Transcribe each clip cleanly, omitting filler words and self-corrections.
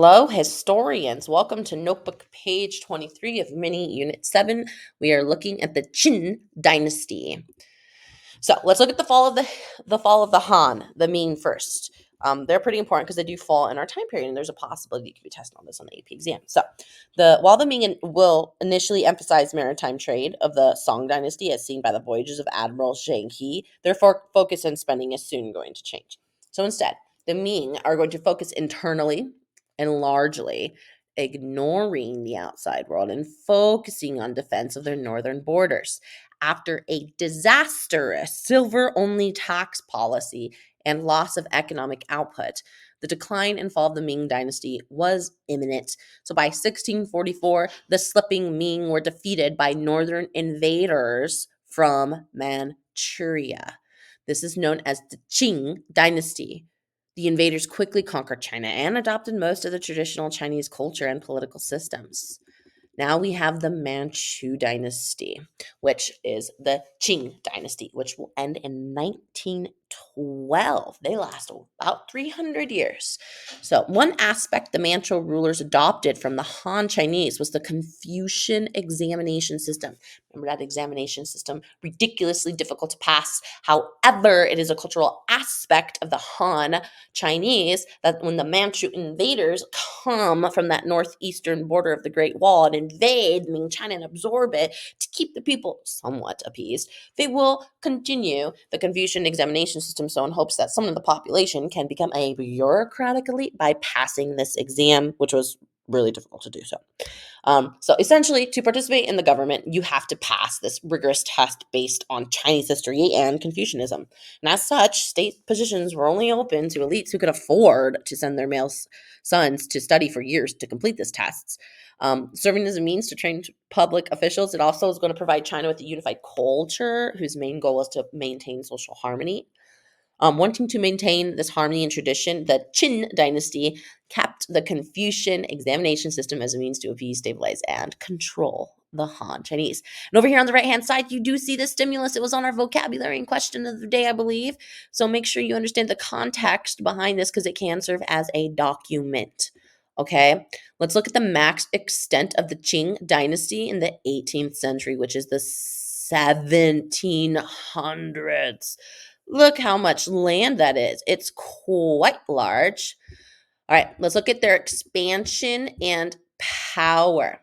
Hello, historians. Welcome to Notebook page 23 of Mini Unit 7. We are looking at the Qing Dynasty. So let's look at the fall of the Han, the Ming first. They're pretty important because they do fall in our time period, and there's a possibility you could be tested on this on the AP exam. So, while the Ming will initially emphasize maritime trade of the Song Dynasty, as seen by the voyages of Admiral Zheng He, their focus on spending is soon going to change. So instead, the Ming are going to focus internally and largely ignoring the outside world and focusing on defense of their northern borders after a disastrous silver only tax policy and loss of economic output. The decline and fall of the Ming dynasty was imminent. So by 1644, the slipping Ming were defeated by northern invaders from Manchuria. This is known as the Qing dynasty. The invaders quickly conquered China and adopted most of the traditional Chinese culture and political systems. Now we have the Manchu dynasty, which is the Qing dynasty, which will end in 1912. They last about 300 years. So, one aspect the Manchu rulers adopted from the Han Chinese was the Confucian examination system. Remember that examination system? Ridiculously difficult to pass. However, it is a cultural aspect of the Han Chinese that when the Manchu invaders come from that northeastern border of the Great Wall and invade Ming China and absorb it to keep the people somewhat appeased, they will continue the Confucian examination system so in hopes that some of the population can become a bureaucratic elite by passing this exam, which was really difficult to do so. So essentially, to participate in the government, you have to pass this rigorous test based on Chinese history and Confucianism. And as such, state positions were only open to elites who could afford to send their male sons to study for years to complete these tests. Serving as a means to train public officials, it also is going to provide China with a unified culture whose main goal is to maintain social harmony. Wanting to maintain this harmony and tradition, the Qin dynasty kept the Confucian examination system as a means to appease, stabilize, and control the Han Chinese. And over here on the right-hand side, you do see the stimulus. It was on our vocabulary and question of the day, I believe. So make sure you understand the context behind this because it can serve as a document. Okay, let's look at the max extent of the Qing dynasty in the 18th century, which is the 1700s. Look how much land that is. It's quite large. All right, let's look at their expansion and power.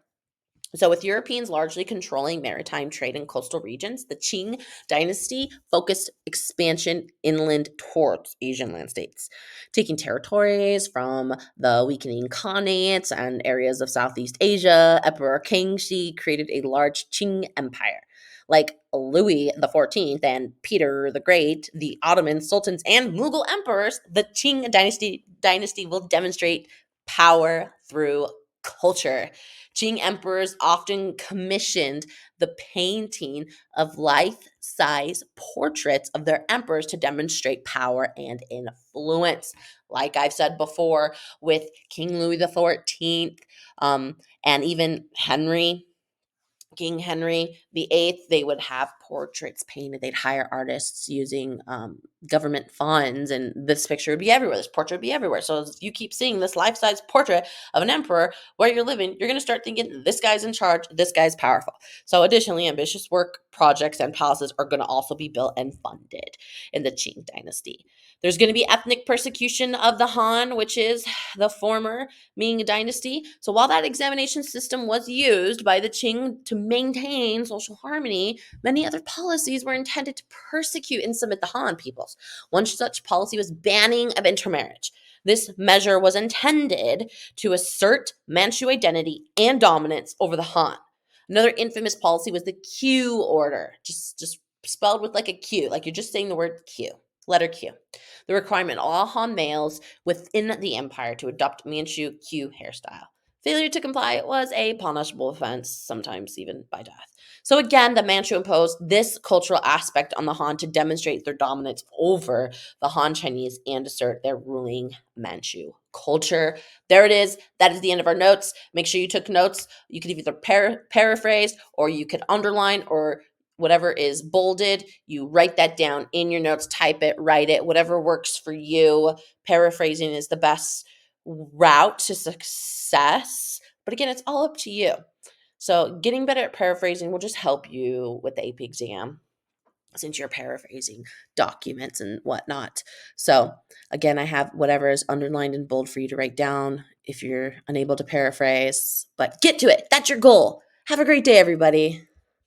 So, with Europeans largely controlling maritime trade in coastal regions, the Qing dynasty focused expansion inland towards Asian land states, taking territories from the weakening Khanates and areas of Southeast Asia. Emperor Kangxi created a large Qing empire. Like Louis the 14th and Peter the Great, the Ottoman sultans and Mughal emperors, the Qing dynasty will demonstrate power through culture. Qing emperors often commissioned the painting of life-size portraits of their emperors to demonstrate power and influence. Like I've said before, with King Louis the 14th, and even King Henry VIII, they would have portraits painted. They'd hire artists using government funds, and this picture would be everywhere. This portrait would be everywhere. So if you keep seeing this life-size portrait of an emperor where you're living, you're going to start thinking, this guy's in charge, this guy's powerful. So additionally, ambitious work projects and palaces are going to also be built and funded in the Qing dynasty. There's going to be ethnic persecution of the Han, which is the former Ming dynasty. So while that examination system was used by the Qing to maintain social harmony, many other policies were intended to persecute and submit the Han peoples. One such policy was banning of intermarriage. This measure was intended to assert Manchu identity and dominance over the Han. Another infamous policy was the Q order, just spelled with like a Q, like you're just saying the word Q, letter Q. The requirement of all Han males within the empire to adopt Manchu Q hairstyle. Failure to comply was a punishable offense, sometimes even by death. So again, the Manchu imposed this cultural aspect on the Han to demonstrate their dominance over the Han Chinese and assert their ruling Manchu culture. There it is. That is the end of our notes. Make sure you took notes. You could either paraphrase or you could underline or whatever is bolded, you write that down in your notes, type it, write it, whatever works for you. Paraphrasing is the best route to success. But again, it's all up to you. So, getting better at paraphrasing will just help you with the AP exam since you're paraphrasing documents and whatnot. So, again, I have whatever is underlined in bold for you to write down if you're unable to paraphrase, but get to it. That's your goal. Have a great day, everybody.